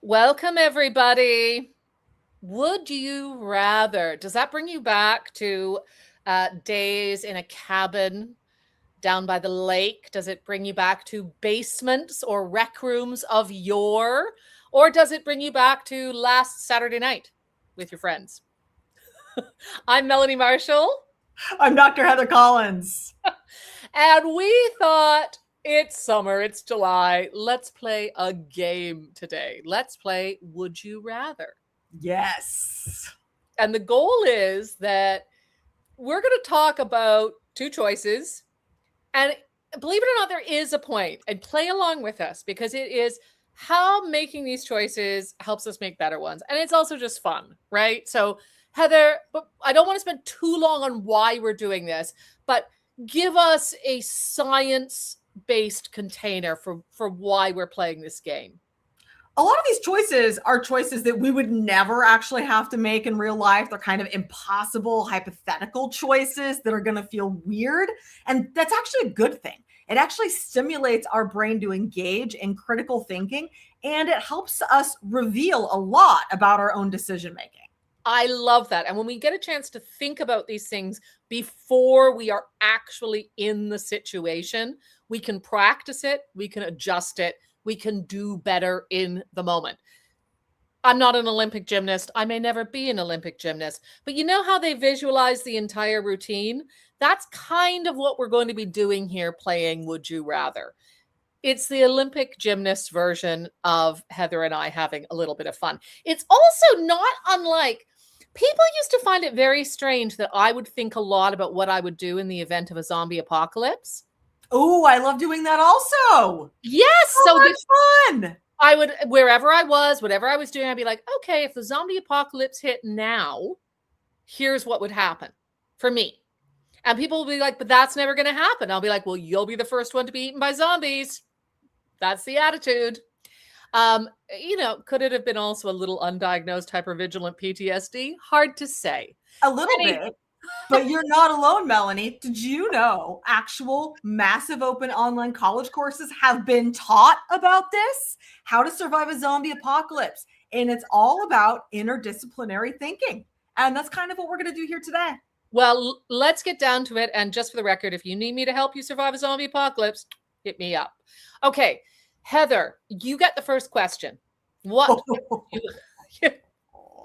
Welcome, everybody. Would you rather? Does that bring you back to days in a cabin down by the lake? Does it bring you back to basements or rec rooms of yore? Or does it bring you back to last Saturday night with your friends? I'm Melanie Marshall. I'm Dr. Heather Collins. And we thought it's summer, it's July. Let's play a game today. Let's play Would You Rather? Yes. And the goal is that we're going to talk about two choices. And believe it or not, there is a point. And play along with us because it is how making these choices helps us make better ones. And it's also just fun, right? So, Heather, but I don't want to spend too long on why we're doing this, but give us a science-based container for why we're playing this game. A lot of these choices are choices that we would never actually have to make in real life. They're kind of impossible, hypothetical choices that are going to feel weird. And that's actually a good thing. It actually stimulates our brain to engage in critical thinking, and it helps us reveal a lot about our own decision making. I love that. And when we get a chance to think about these things before we are actually in the situation, we can practice it, we can adjust it, we can do better in the moment. I'm not an Olympic gymnast. I may never be an Olympic gymnast, but you know how they visualize the entire routine? That's kind of what we're going to be doing here, playing Would You Rather. It's the Olympic gymnast version of Heather and I having a little bit of fun. It's also not unlike, people used to find it very strange that I would think a lot about what I would do in the event of a zombie apocalypse. Oh, I love doing that also. Yes. So much fun. I would, wherever I was, whatever I was doing, I'd be like, okay, if the zombie apocalypse hit now, here's what would happen for me. And people will be like, but that's never going to happen. I'll be like, well, you'll be the first one to be eaten by zombies. That's the attitude. Could it have been also a little undiagnosed hypervigilant PTSD? Hard to say. A little bit. But you're not alone, Melanie. Did you know actual massive open online college courses have been taught about this? How to survive a zombie apocalypse. And it's all about interdisciplinary thinking. And that's kind of what we're going to do here today. Well, let's get down to it. And just for the record, if you need me to help you survive a zombie apocalypse, hit me up. Okay, Heather, you get the first question. What?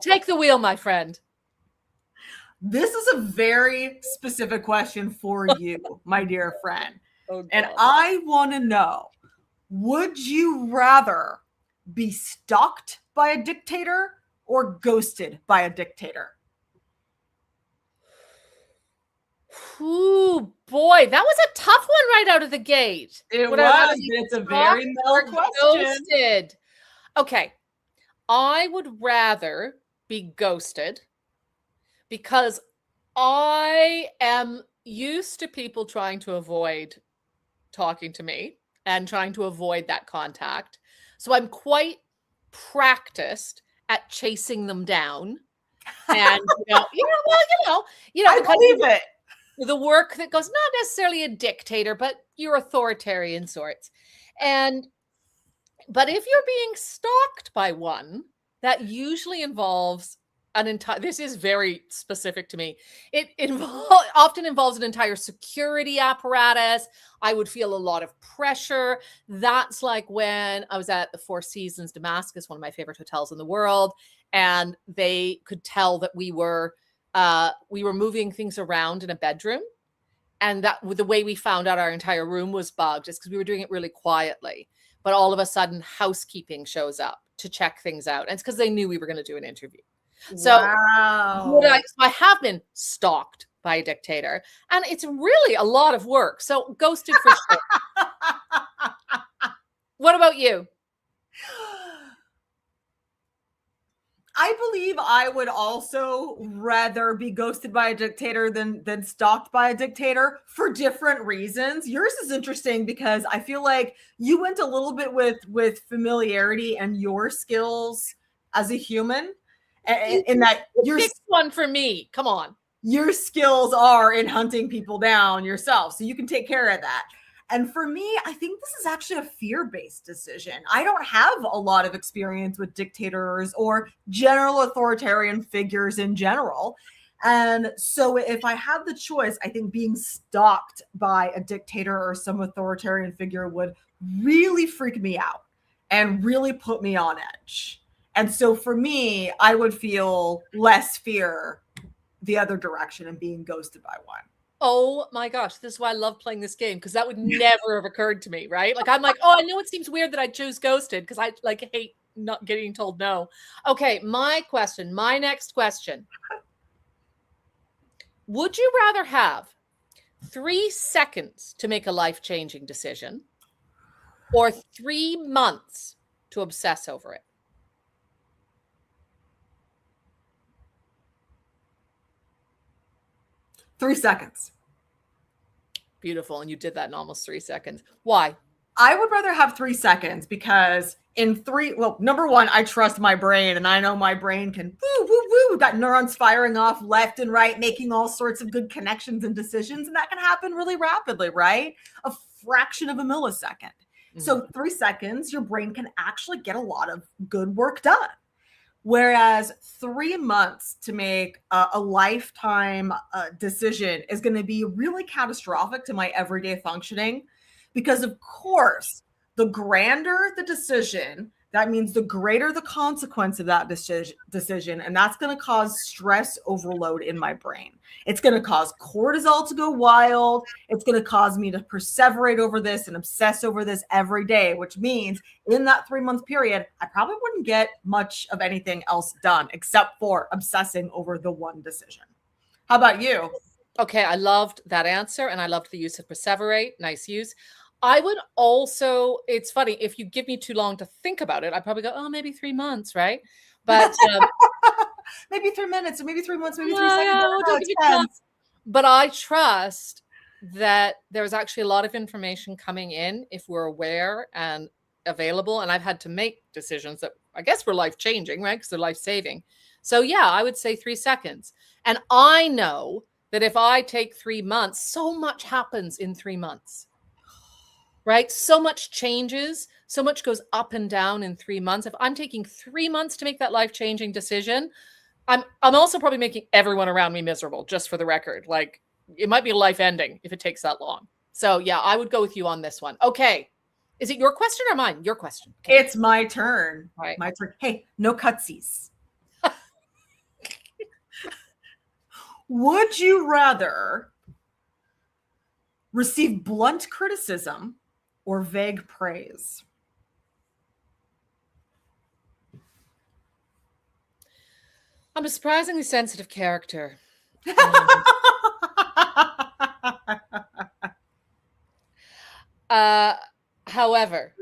Take the wheel, my friend. This is a very specific question for you, my dear friend. Oh, and I want to know, would you rather be stalked by a dictator or ghosted by a dictator? Ooh, boy, that was a tough one right out of the gate. It was. It's a very mellow question. Ghosted. Okay. I would rather be ghosted because I am used to people trying to avoid talking to me and trying to avoid that contact. So I'm quite practiced at chasing them down. And, I believe it. The work that goes, not necessarily a dictator, but you're authoritarian sorts. But if you're being stalked by one, that usually involves this is very specific to me. It often involves an entire security apparatus. I would feel a lot of pressure. That's like when I was at the Four Seasons Damascus, one of my favorite hotels in the world, and they could tell that we were moving things around in a bedroom. And that the way we found out our entire room was bugged is because we were doing it really quietly. But all of a sudden, housekeeping shows up to check things out. And it's because they knew we were going to do an interview. So wow. I have been stalked by a dictator, and it's really a lot of work. So ghosted for sure. What about you? I believe I would also rather be ghosted by a dictator than stalked by a dictator for different reasons. Yours is interesting because I feel like you went a little bit with familiarity and your skills as a human. In that your one for me. Come on. Your skills are in hunting people down yourself. So you can take care of that. And for me, I think this is actually a fear-based decision. I don't have a lot of experience with dictators or general authoritarian figures in general. And so if I had the choice, I think being stalked by a dictator or some authoritarian figure would really freak me out and really put me on edge. And so for me, I would feel less fear the other direction and being ghosted by one. Oh my gosh, this is why I love playing this game, because that would never have occurred to me, right? Like I'm like, oh, I know it seems weird that I choose ghosted because I like hate not getting told no. Okay, my next question. Would you rather have 3 seconds to make a life-changing decision or 3 months to obsess over it? Three seconds. Beautiful. And you did that in almost 3 seconds. Why? I would rather have 3 seconds because number one, I trust my brain and I know my brain can woo, woo, woo, got neurons firing off left and right, making all sorts of good connections and decisions. And that can happen really rapidly, right? A fraction of a millisecond. Mm-hmm. So 3 seconds, your brain can actually get a lot of good work done. Whereas 3 months to make a lifetime decision is going to be really catastrophic to my everyday functioning. Because of course, the grander the decision, that means the greater the consequence of that decision. And that's going to cause stress overload in my brain. It's going to cause cortisol to go wild. It's going to cause me to perseverate over this and obsess over this every day, which means in that 3-month period, I probably wouldn't get much of anything else done except for obsessing over the one decision. How about you? Okay, I loved that answer and I loved the use of perseverate. Nice use. I would also, it's funny, if you give me too long to think about it, I'd probably go, oh, maybe 3 months, right? But maybe 3 minutes or maybe 3 months, maybe 3 seconds. But I trust that there's actually a lot of information coming in if we're aware and available. And I've had to make decisions that I guess were life-changing, right? Because they're life-saving. So yeah, I would say 3 seconds. And I know that if I take 3 months, so much happens in 3 months. Right? So much changes, so much goes up and down in 3 months. If I'm taking 3 months to make that life-changing decision, I'm also probably making everyone around me miserable, just for the record. Like it might be life ending if it takes that long. So yeah, I would go with you on this one. Okay. Is it your question or mine? Your question. Okay. It's my turn. Right. My turn. Hey, no cutsies. Would you rather receive blunt criticism or vague praise? I'm a surprisingly sensitive character. However,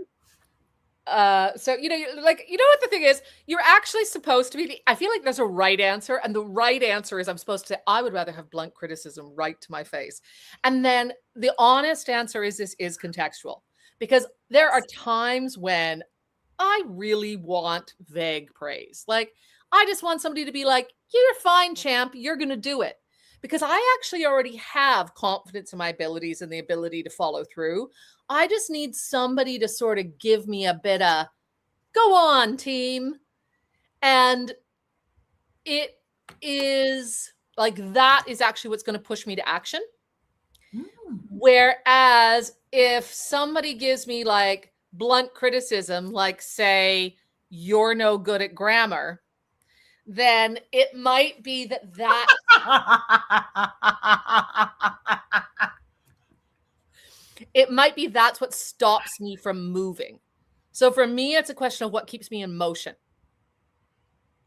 so you know what the thing is, you're actually supposed to be I feel like there's a right answer, and the right answer is I'm supposed to say I would rather have blunt criticism right to my face. And then the honest answer is this is contextual, because there are times when I really want vague praise. Like I just want somebody to be like, you're fine, champ, you're going to do it. Because I actually already have confidence in my abilities and the ability to follow through. I just need somebody to sort of give me a bit of, go on, team. And it is like, that is actually what's going to push me to action. Whereas if somebody gives me like blunt criticism, like say, you're no good at grammar, then it might be that it might be that's what stops me from moving. So for me, it's a question of what keeps me in motion.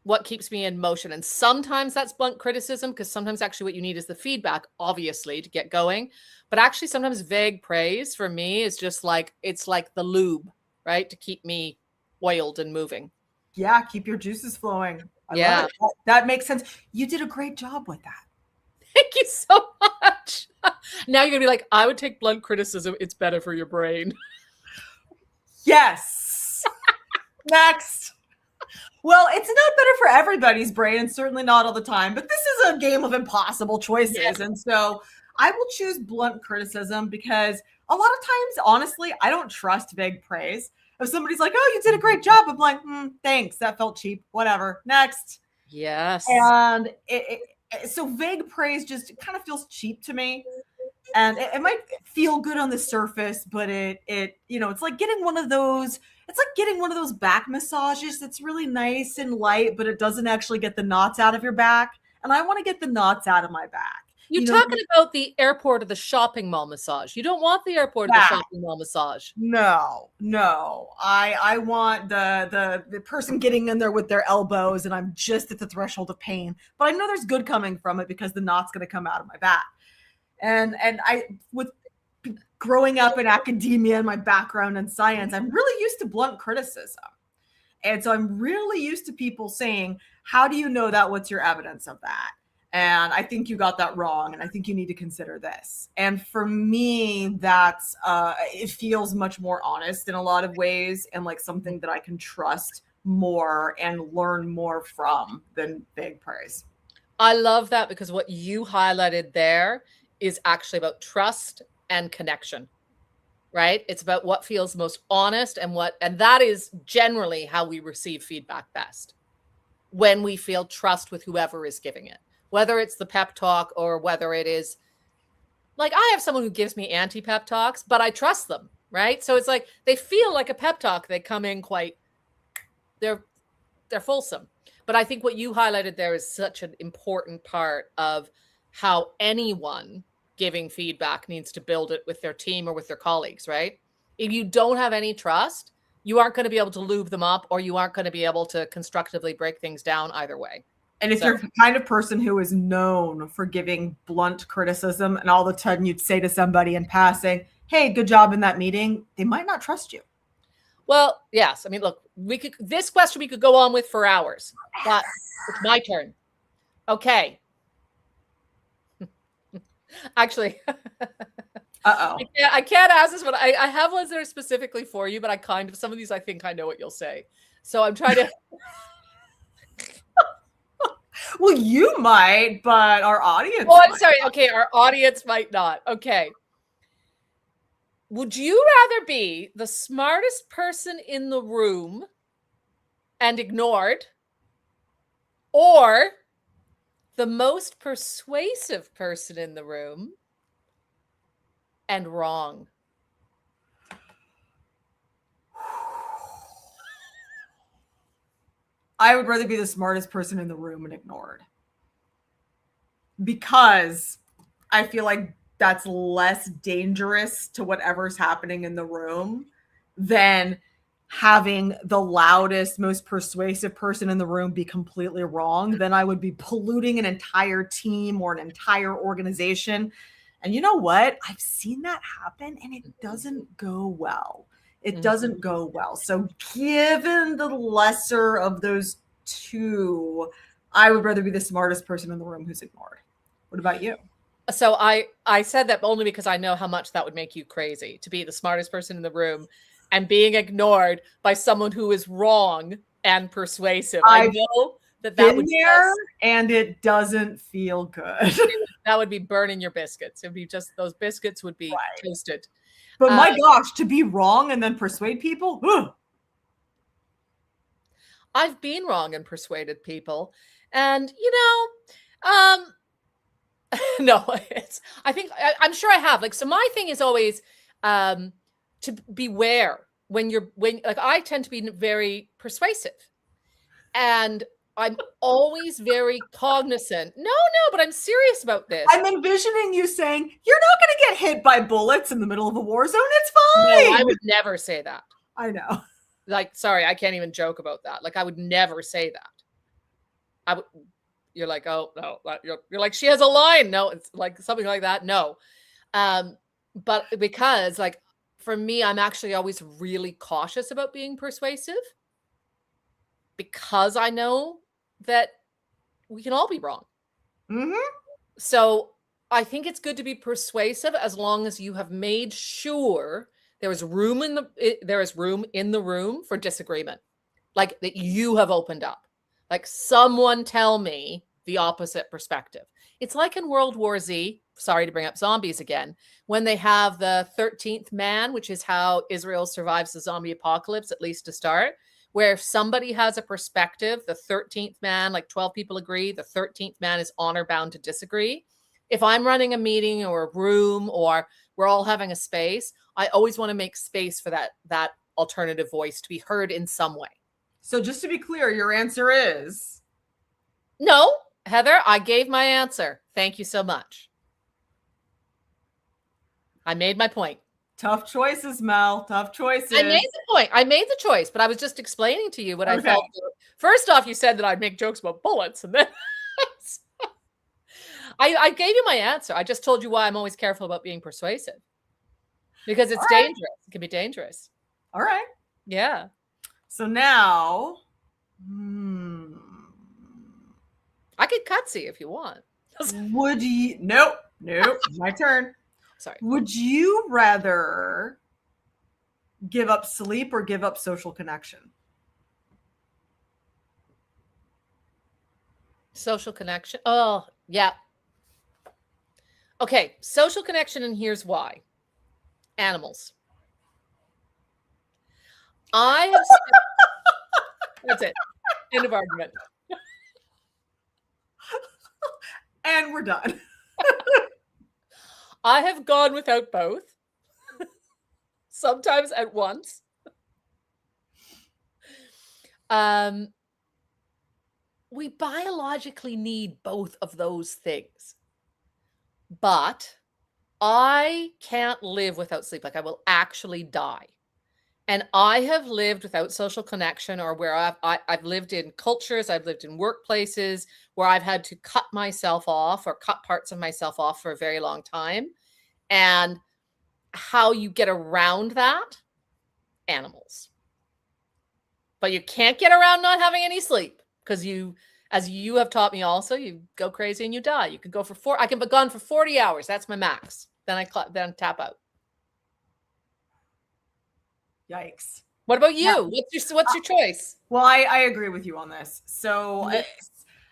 What keeps me in motion. And sometimes that's blunt criticism, because sometimes actually what you need is the feedback, obviously, to get going. But actually sometimes vague praise for me is just like, it's like the lube, right? To keep me oiled and moving. Yeah, keep your juices flowing. I love it. That makes sense. You did a great job with that. Thank you so much. Now you're going to be like, I would take blunt criticism. It's better for your brain. Yes. Next. Well, it's not better for everybody's brain, and certainly not all the time, but this is a game of impossible choices. Yes. And so I will choose blunt criticism because a lot of times, honestly, I don't trust vague praise. If somebody's like, "Oh, you did a great job," I'm like, "Thanks, that felt cheap. Whatever. Next." Yes. And so vague praise just kind of feels cheap to me. And it might feel good on the surface, but it's like getting one of those. It's like getting one of those back massages that's really nice and light, but it doesn't actually get the knots out of your back. And I want to get the knots out of my back. You're talking about the airport or the shopping mall massage. You don't want the airport or the shopping mall massage. No. I want the person getting in there with their elbows, and I'm just at the threshold of pain. But I know there's good coming from it because the knot's going to come out of my back. And I, with growing up in academia and my background in science, I'm really used to blunt criticism. And so I'm really used to people saying, "How do you know that? What's your evidence of that? And I think you got that wrong. And I think you need to consider this." And for me, that's, it feels much more honest in a lot of ways, and like something that I can trust more and learn more from than vague praise. I love that, because what you highlighted there is actually about trust and connection, right? It's about what feels most honest, and that is generally how we receive feedback best, when we feel trust with whoever is giving it, whether it's the pep talk or whether it is, like, I have someone who gives me anti-pep talks, but I trust them, right? So it's like, they feel like a pep talk. They come in they're fulsome. But I think what you highlighted there is such an important part of how anyone giving feedback needs to build it with their team or with their colleagues, right? If you don't have any trust, you aren't going to be able to lube them up, or you aren't going to be able to constructively break things down either way. And if you're the kind of person who is known for giving blunt criticism, and all of a sudden you'd say to somebody in passing, "Hey, good job in that meeting," they might not trust you. Well, yes. I mean, look, this question we could go on with for hours, but it's my turn. Okay. Actually, I can't ask this one. I have ones that are specifically for you, but some of these I think I know what you'll say. So I'm trying to. Well, you might, but our audience. Oh, I'm sorry. Okay, our audience might not. Okay. Would you rather be the smartest person in the room and ignored, or the most persuasive person in the room and wrong? I would rather be the smartest person in the room and ignored, because I feel like that's less dangerous to whatever's happening in the room than having the loudest, most persuasive person in the room be completely wrong. Then I would be polluting an entire team or an entire organization. And you know what? I've seen that happen, and it doesn't go well. It doesn't go well. So given the lesser of those two, I would rather be the smartest person in the room who's ignored. What about you? So I said that only because I know how much that would make you crazy, to be the smartest person in the room and being ignored by someone who is wrong and persuasive. I know that would be there, and it doesn't feel good. That would be burning your biscuits. It'd be just, those biscuits would be toasted. But my gosh, to be wrong and then persuade people. Ugh. I've been wrong and persuaded people, and no, I'm sure I have. Like, so my thing is always to beware when I tend to be very persuasive, and I'm always very cognizant. No, but I'm serious about this. I'm envisioning you saying, "You're not going to get hit by bullets in the middle of a war zone. It's fine." No, I would never say that. I know. Like, sorry, I can't even joke about that. Like, I would never say that. You're like, "Oh no," you're like, "She has a line." No, it's like something like that. No, but because, like, for me, I'm actually always really cautious about being persuasive, because I know that we can all be wrong. So I think it's good to be persuasive as long as you have made sure there is room in the room for disagreement, like that you have opened up. Like, someone tell me the opposite perspective. It's like in World War Z, sorry to bring up zombies again, when they have the 13th man, which is how Israel survives the zombie apocalypse, at least to start, where if somebody has a perspective, the 13th man, like 12 people agree, the 13th man is honor bound to disagree. If I'm running a meeting or a room or we're all having a space, I always want to make space for that alternative voice to be heard in some way. So just to be clear, your answer is no, Heather, I gave my answer. Thank you so much. I made my point. Tough choices, Mel. Tough choices. I made the point. I made the choice, but I was just explaining to you what I felt. First off, you said that I'd make jokes about bullets, and then I gave you my answer. I just told you why I'm always careful about being persuasive. Because it's dangerous. It can be dangerous. All right. Yeah. So now, I could cutsy if you want. Would you? Nope. My turn. Sorry. Would you rather give up sleep or give up social connection? Social connection. Oh, yeah. Okay. Social connection, and here's why. Animals. I have. That's it. End of argument. And we're done. I have gone without both. Sometimes at once. We biologically need both of those things. But I can't live without sleep. Like I will actually die. And I have lived without social connection, or where I've lived in cultures, I've lived in workplaces where I've had to cut myself off or cut parts of myself off for a very long time. And how you get around that? Animals. But you can't get around not having any sleep because you, as you have taught me also, you go crazy and you die. You can go for I can be gone for 40 hours. That's my max. Then I tap out. Yikes. What about you? Yeah. What's your choice? Well, I agree with you on this. So yes.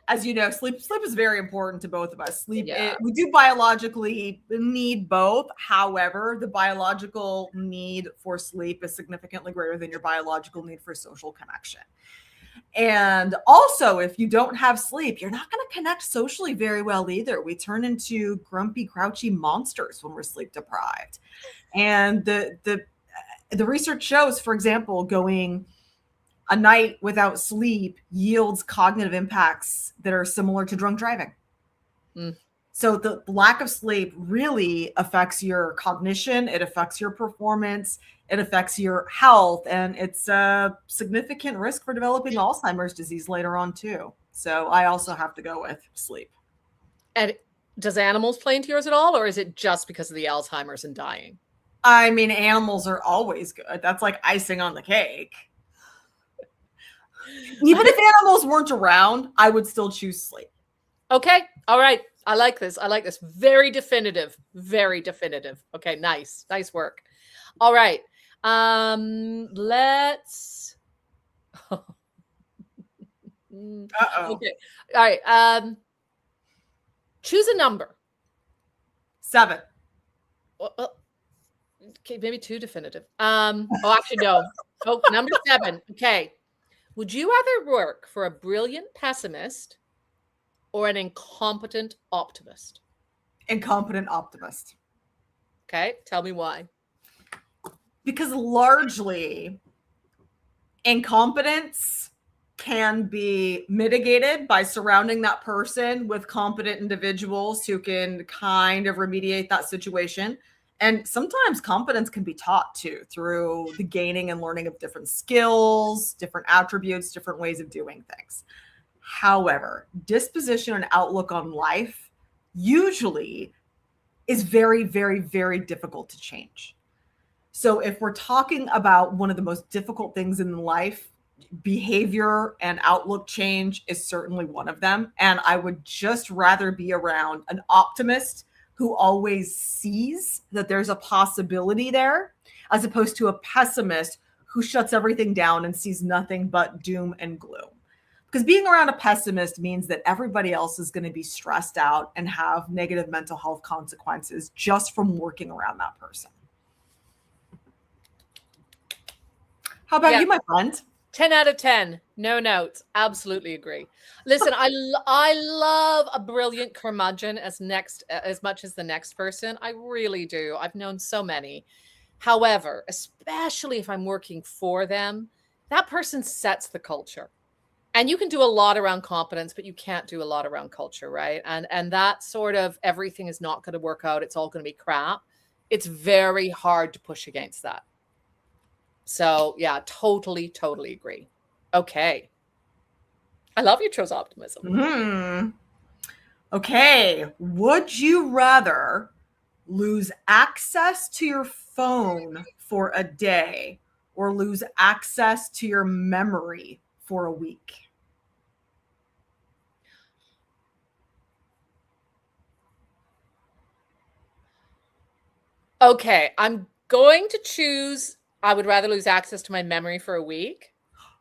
As you know, sleep is very important to both of us. We do biologically need both. However, the biological need for sleep is significantly greater than your biological need for social connection. And also, if you don't have sleep, you're not going to connect socially very well either. We turn into grumpy, grouchy monsters when we're sleep deprived. And the research shows, for example, going a night without sleep yields cognitive impacts that are similar to drunk driving. So the lack of sleep really affects your cognition. It affects your performance. It affects your health. And it's a significant risk for developing Alzheimer's disease later on too. So I also have to go with sleep. And does animals play into yours at all? Or is it just because of the Alzheimer's and dying? I mean, animals are always good. That's like icing on the cake. Even if animals weren't around, I would still choose sleep. Okay. All right. I like this. Very definitive. Very definitive. Okay. Nice. Nice work. All right. Let's. Okay. All right. Choose a number. 7. Well, okay, maybe too definitive. Actually, no. Oh, number 7. Okay. Would you rather work for a brilliant pessimist or an incompetent optimist? Incompetent optimist. Okay. Tell me why. Because largely, incompetence can be mitigated by surrounding that person with competent individuals who can kind of remediate that situation. And sometimes competence can be taught too through the gaining and learning of different skills, different attributes, different ways of doing things. However, disposition and outlook on life usually is very, very, very difficult to change. So if we're talking about one of the most difficult things in life, behavior and outlook change is certainly one of them. And I would just rather be around an optimist who always sees that there's a possibility there, as opposed to a pessimist who shuts everything down and sees nothing but doom and gloom. Because being around a pessimist means that everybody else is going to be stressed out and have negative mental health consequences just from working around that person. How about you, my friend? 10 out of 10. No notes. Absolutely agree. Listen, I love a brilliant curmudgeon as much as the next person. I really do. I've known so many. However, especially if I'm working for them, that person sets the culture. And you can do a lot around competence, but you can't do a lot around culture, right? And that sort of everything is not going to work out. It's all going to be crap. It's very hard to push against that. So yeah, totally agree. Okay. I love you chose optimism. Okay. Would you rather lose access to your phone for a day or lose access to your memory for a week? Okay, I'm going to choose I would rather lose access to my memory for a week,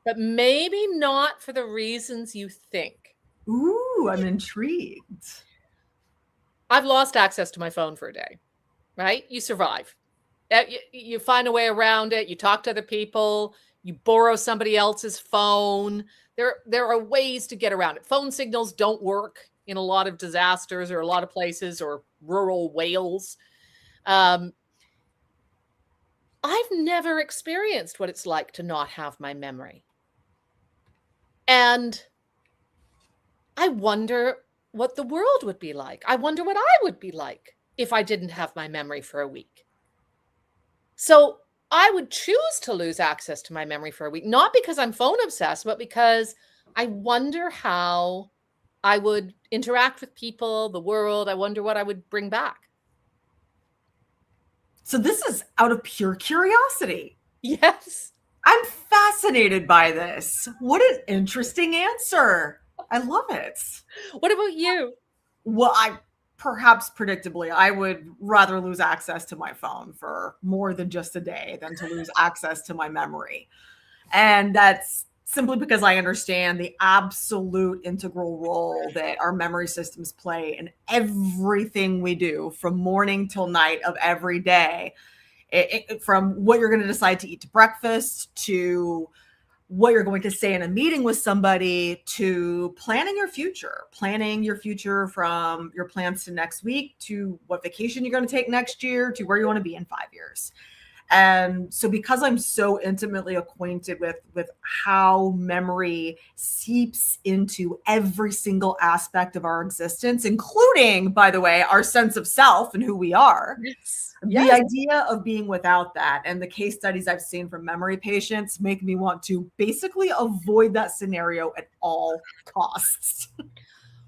but maybe not for the reasons you think. Ooh, I'm intrigued. I've lost access to my phone for a day, right? You survive. You find a way around it. You talk to other people. You borrow somebody else's phone. There are ways to get around it. Phone signals don't work in a lot of disasters or a lot of places or rural Wales. I've never experienced what it's like to not have my memory. And I wonder what the world would be like. I wonder what I would be like if I didn't have my memory for a week. So I would choose to lose access to my memory for a week, not because I'm phone obsessed, but because I wonder how I would interact with people, the world. I wonder what I would bring back. So this is out of pure curiosity. Yes. I'm fascinated by this. What an interesting answer. I love it. What about you? Well, perhaps predictably, I would rather lose access to my phone for more than just a day than to lose access to my memory. And that's simply because I understand the absolute integral role that our memory systems play in everything we do from morning till night of every day. From what you're going to decide to eat to breakfast to what you're going to say in a meeting with somebody to planning your future from your plans to next week to what vacation you're going to take next year to where you want to be in 5 years. And so because I'm so intimately acquainted with how memory seeps into every single aspect of our existence, including, by the way, our sense of self and who we are, the idea of being without that and the case studies I've seen from memory patients make me want to basically avoid that scenario at all costs.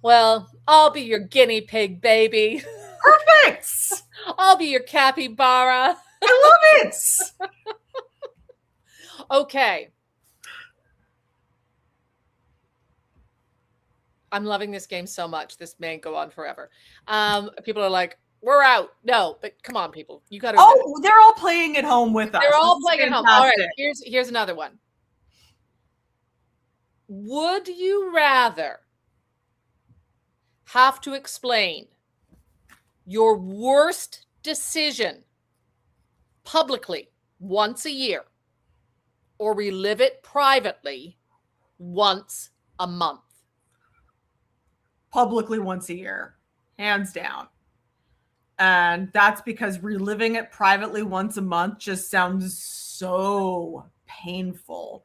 Well, I'll be your guinea pig, baby. Perfect. I'll be your capybara. I love it. Okay. I'm loving this game so much. This may go on forever. People are like, we're out. No, but come on, people. You got to. Oh, they're all playing at home with us. They're all playing at home. All right. Here's another one. Would you rather have to explain your worst decision publicly once a year or relive it privately once a month? Publicly once a year, hands down. And that's because reliving it privately once a month just sounds so painful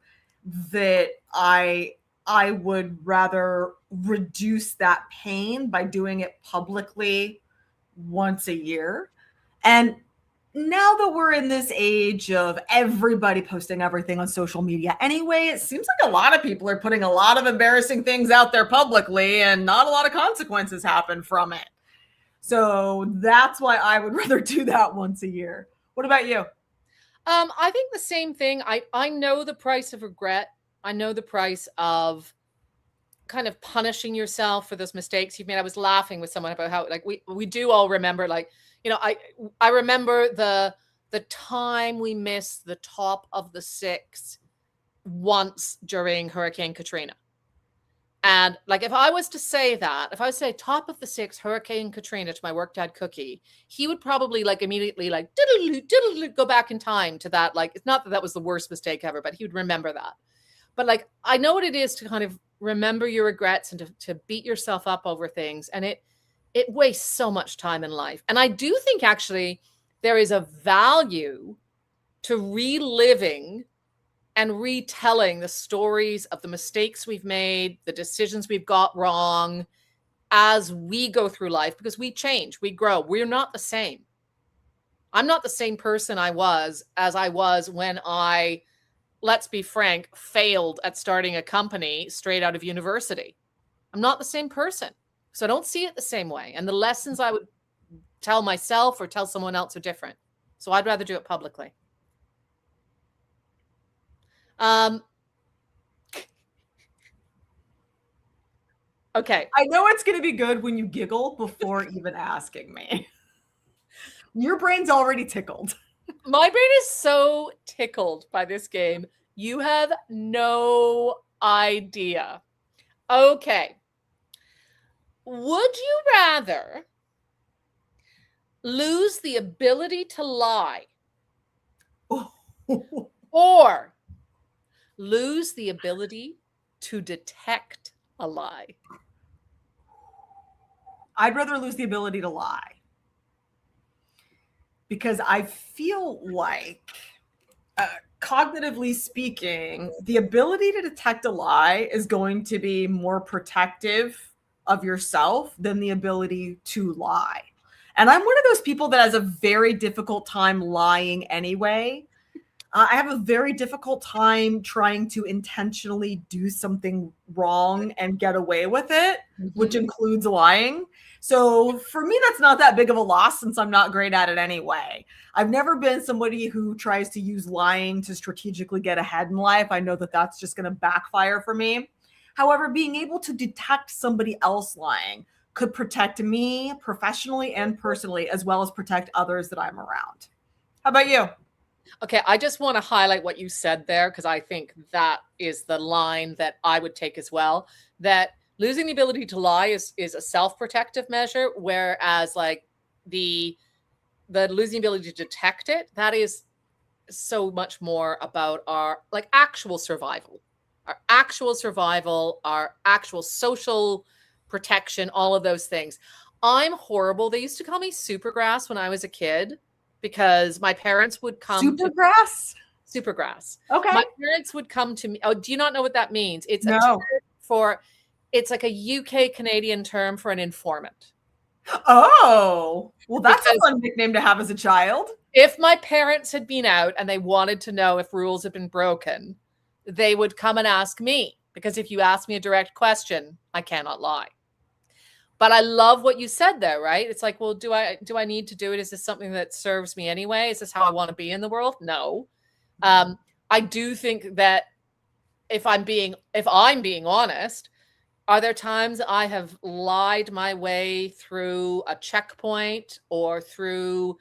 that I would rather reduce that pain by doing it publicly once a year. And now that we're in this age of everybody posting everything on social media anyway, it seems like a lot of people are putting a lot of embarrassing things out there publicly and not a lot of consequences happen from it. So that's why I would rather do that once a year. What about you? I think the same thing. I know the price of regret. I know the price of kind of punishing yourself for those mistakes you've made. I was laughing with someone about how like we do all remember, like, you know, I remember the time we missed the top of the 6 once during Hurricane Katrina. And like, if I was to say top of the six, Hurricane Katrina to my work dad Cookie, he would probably like immediately like go back in time to that. Like, it's not that that was the worst mistake ever, but he would remember that. But like, I know what it is to kind of remember your regrets and to beat yourself up over things. And it wastes so much time in life. And I do think actually there is a value to reliving and retelling the stories of the mistakes we've made, the decisions we've got wrong as we go through life, because we change, we grow. We're not the same. I'm not the same person I was when I, let's be frank, failed at starting a company straight out of university. I'm not the same person. So I don't see it the same way. And the lessons I would tell myself or tell someone else are different. So I'd rather do it publicly. Okay. I know it's going to be good when you giggle before even asking me. Your brain's already tickled. My brain is so tickled by this game. You have no idea. Okay. Would you rather lose the ability to lie or lose the ability to detect a lie? I'd rather lose the ability to lie. Because I feel like, cognitively speaking, the ability to detect a lie is going to be more protective of yourself than the ability to lie. And I'm one of those people that has a very difficult time lying anyway. I have a very difficult time trying to intentionally do something wrong and get away with it, which includes lying. So for me, that's not that big of a loss since I'm not great at it anyway. I've never been somebody who tries to use lying to strategically get ahead in life. I know that that's just going to backfire for me. However, being able to detect somebody else lying could protect me professionally and personally, as well as protect others that I'm around. How about you? Okay, I just want to highlight what you said there, because I think that is the line that I would take as well. That losing the ability to lie is a self-protective measure, whereas like the losing the ability to detect it, that is so much more about our like actual survival, our actual social protection, all of those things. I'm horrible. They used to call me Supergrass when I was a kid, because my parents would come Supergrass? Supergrass. Okay. My parents would come to me. Oh, do you not know what that means? It's No. a term for, it's like a UK Canadian term for an informant. Oh, well, that's a fun nickname to have as a child. If my parents had been out and they wanted to know if rules had been broken, they would come and ask me, because if you ask me a direct question, I cannot lie. But I love what you said there, right? It's like, well, do I need to do it? Is this something that serves me anyway? Is this how I want to be in the world? No. I do think that if I'm being honest, are there times I have lied my way through a checkpoint or through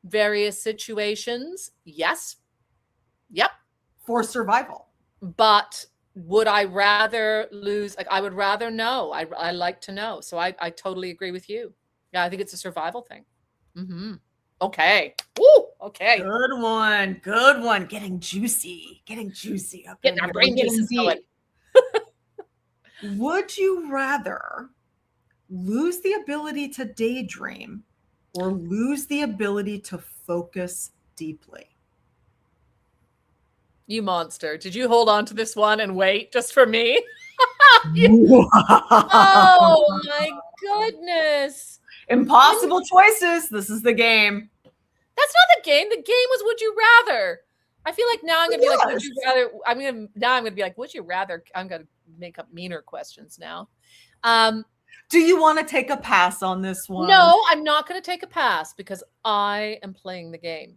various situations? Yes. Yep. For survival. But would I rather lose? Like, I would rather know. I like to know. So I totally agree with you. Yeah, I think it's a survival thing. Okay. Woo! Okay. Good one. Good one. Getting juicy. Up Getting our brain juices going. Would you rather lose the ability to daydream or lose the ability to focus deeply? You monster. Did you hold on to this one and wait just for me? Oh my goodness. Impossible choices. This is the game. That's not the game. The game was would you rather. I feel like now I'm gonna be like, would you rather? I'm gonna be like, would you rather? I'm gonna make up meaner questions now. Do you want to take a pass on this one? No, I'm not gonna take a pass because I am playing the game.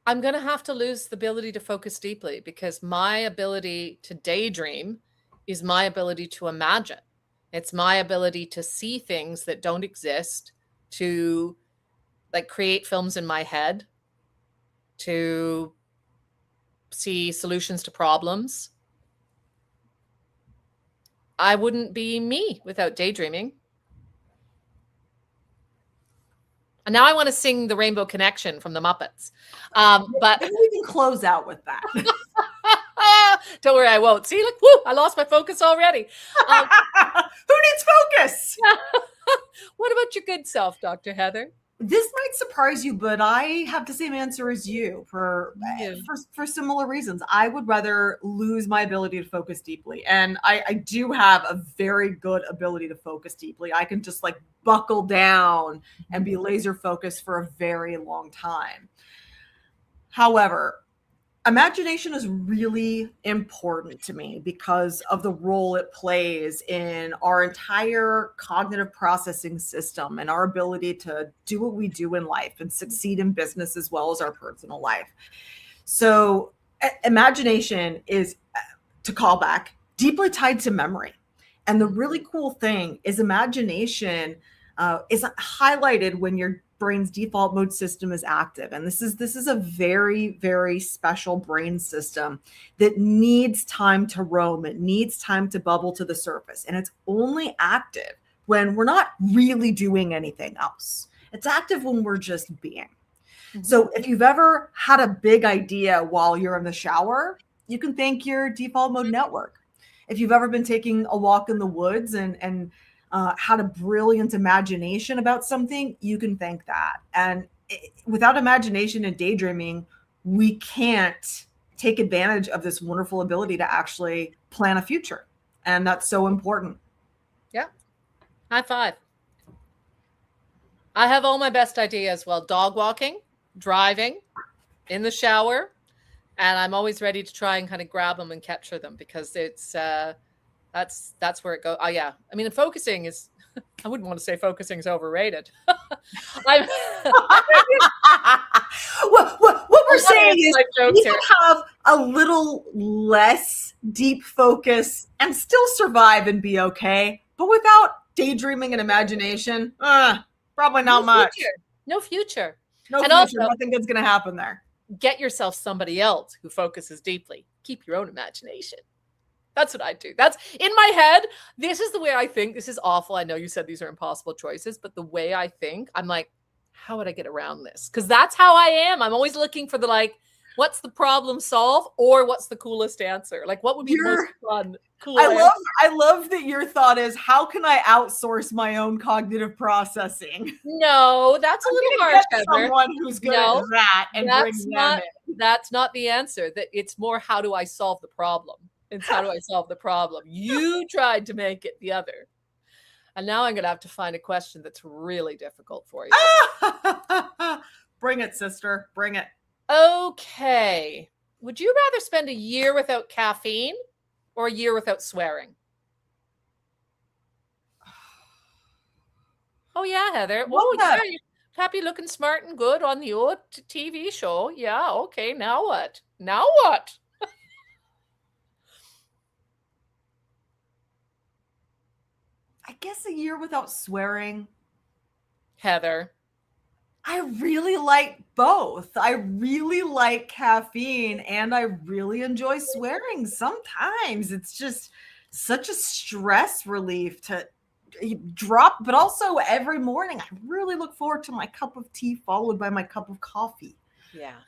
I'm going to have to lose the ability to focus deeply, because my ability to daydream is my ability to imagine. It's my ability to see things that don't exist, to like create films in my head, to see solutions to problems. I wouldn't be me without daydreaming. And now I want to sing the Rainbow Connection from the Muppets. But maybe we can close out with that. don't worry, I won't. See, look, whoo, I lost my focus already. Who needs focus? What about your good self, Dr. Heather? This might surprise you, but I have the same answer as you for similar reasons. I would rather lose my ability to focus deeply. And I do have a very good ability to focus deeply. I can just like buckle down and be laser focused for a very long time. However, imagination is really important to me because of the role it plays in our entire cognitive processing system and our ability to do what we do in life and succeed in business as well as our personal life. So imagination is, to call back, deeply tied to memory. And the really cool thing is imagination is highlighted when your brain's default mode system is active. And this is a very, very special brain system that needs time to roam. It needs time to bubble to the surface. And it's only active when we're not really doing anything else. It's active when we're just being. Mm-hmm. So if you've ever had a big idea while you're in the shower, you can thank your default mode network. If you've ever been taking a walk in the woods and had a brilliant imagination about something, you can thank that. And without imagination and daydreaming, we can't take advantage of this wonderful ability to actually plan a future. And that's so important. Yeah. High five. I have all my best ideas while dog walking, driving, in the shower, and I'm always ready to try and kind of grab them and capture them because it's that's where it goes. Oh yeah. I mean, focusing is, I wouldn't want to say focusing is overrated. what we're saying is you can have a little less deep focus and still survive and be okay, but without daydreaming and imagination, probably not much. No future. No future. Also, nothing good's going to happen there. Get yourself somebody else who focuses deeply. Keep your own imagination. That's what I do. That's in my head. This is the way I think. This is awful. I know you said these are impossible choices, but the way I think, I'm like, how would I get around this? Because that's how I am. I'm always looking for the like, what's the problem solve or what's the coolest answer? Like, what would be the most fun? I love that your thought is, how can I outsource my own cognitive processing? No, that's a little harsh. Someone who's good at that and bring them in. That's not the answer. That it's more, how do I solve the problem? It's how do I solve the problem? You tried to make it the other. And now I'm going to have to find a question that's really difficult for you. Bring it, sister. Bring it. Okay. Would you rather spend a year without caffeine or a year without swearing? Oh, yeah, Heather. Oh, yeah. You're happy looking smart and good on the old TV show. Yeah. Okay. Now what? Now what? I guess a year without swearing. Heather. I really like both. I really like caffeine and I really enjoy swearing. Sometimes it's just such a stress relief to drop, but also every morning I really look forward to my cup of tea followed by my cup of coffee. Yeah.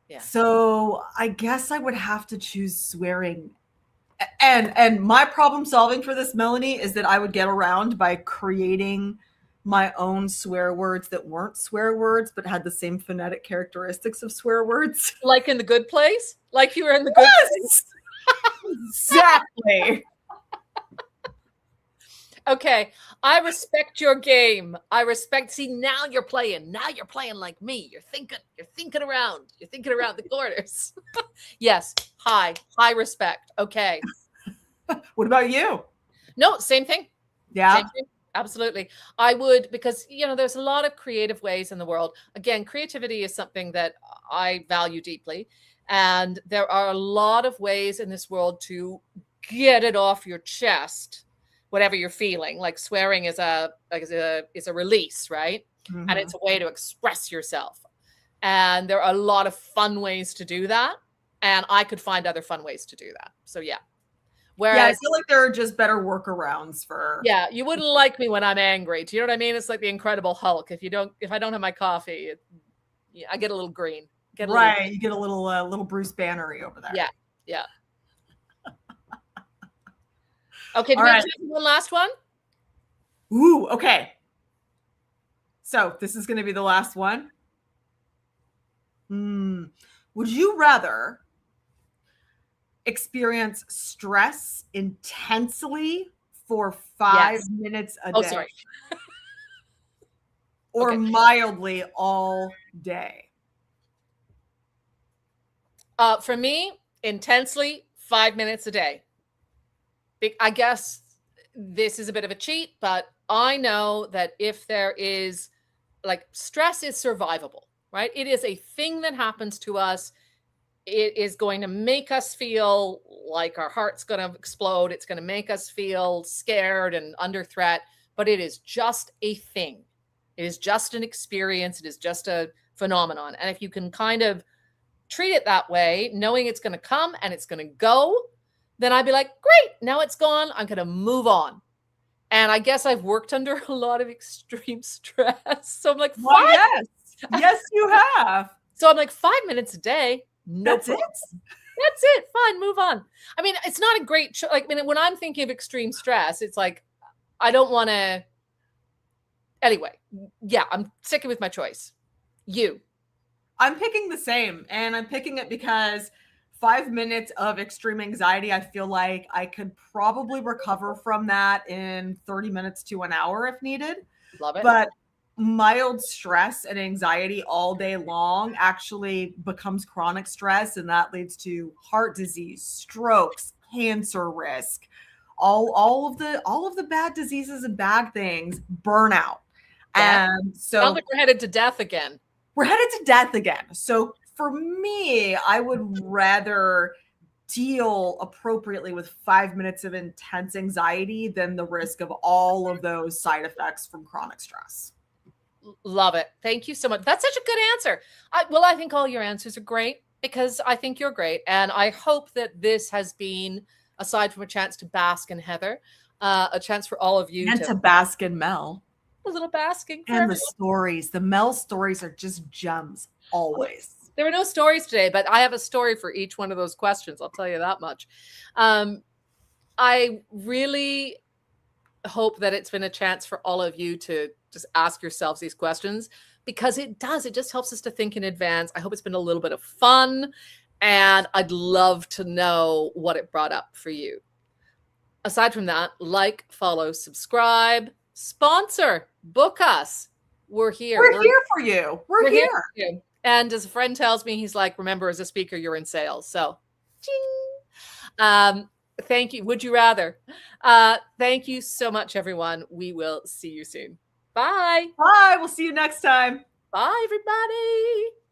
Yeah. So I guess I would have to choose swearing. And my problem solving for this, Melanie, is that I would get around by creating my own swear words that weren't swear words, but had the same phonetic characteristics of swear words. Like in The Good Place? Like you were in The Good Place? Exactly. Okay. I respect your game. See, now you're playing. Now you're playing like me. You're thinking around. You're thinking around the corners. Yes. High respect. Okay. What about you? No, same thing. Yeah. Same thing. Absolutely. I would, because, there's a lot of creative ways in the world. Again, creativity is something that I value deeply. And there are a lot of ways in this world to get it off your chest, whatever you're feeling. Like swearing is a release, right? Mm-hmm. And it's a way to express yourself. And there are a lot of fun ways to do that. And I could find other fun ways to do that. So yeah. Yeah, I Whereas, feel like there are just better workarounds for. yeah, you wouldn't like me when I'm angry. Do you know what I mean? It's like the Incredible Hulk. If I don't have my coffee, I get a little green. Right, you get a little Bruce Bannery over there. Yeah, yeah. Okay, do All we right. have time for one last one? Ooh, okay. So this is going to be the last one. Would you rather experience stress intensely for 5 minutes a day? Oh, sorry. Or Okay. mildly all day? For me, intensely 5 minutes a day. I guess this is a bit of a cheat, but I know that if there is, like, stress is survivable, right? It is a thing that happens to us. It is going to make us feel like our heart's going to explode. It's going to make us feel scared and under threat, but it is just a thing. It is just an experience. It is just a phenomenon. And if you can kind of treat it that way, knowing it's going to come and it's going to go, then I'd be like, great, now it's gone. I'm going to move on. And I guess I've worked under a lot of extreme stress. So I'm like, well, yes, you have. So I'm like, 5 minutes a day. That's it. That's it. Fine, move on. I mean, it's not a great like, I mean, when I'm thinking of extreme stress, it's like, I don't want to. Anyway, yeah, I'm sticking with my choice. You. I'm picking the same, and I'm picking it because 5 minutes of extreme anxiety, I feel like I could probably recover from that in 30 minutes to an hour if needed. Love it. But mild stress and anxiety all day long actually becomes chronic stress, and that leads to heart disease, strokes, cancer risk, all of the bad diseases and bad things, burnout. And so sounds like we're headed to death again. We're headed to death again. So for me, I would rather deal appropriately with 5 minutes of intense anxiety than the risk of all of those side effects from chronic stress. Love it. Thank you so much. That's such a good answer. I think all your answers are great because I think you're great. And I hope that this has been, aside from a chance to bask in Heather, a chance for all of you to bask in Mel. A little basking. And everyone. The stories, the Mel stories are just gems always. There were no stories today, but I have a story for each one of those questions. I'll tell you that much. I really hope that it's been a chance for all of you to just ask yourselves these questions, because it just helps us to think in advance. I hope it's been a little bit of fun, and I'd love to know what it brought up for you. Aside from that, like, follow, subscribe, sponsor, book us. We're here. We're here for you. We're here. For you. And as a friend tells me, he's like, remember, as a speaker, you're in sales. So, ching. Thank you. Would you rather? Thank you so much, everyone. We will see you soon. Bye. Bye. We'll see you next time. Bye, everybody.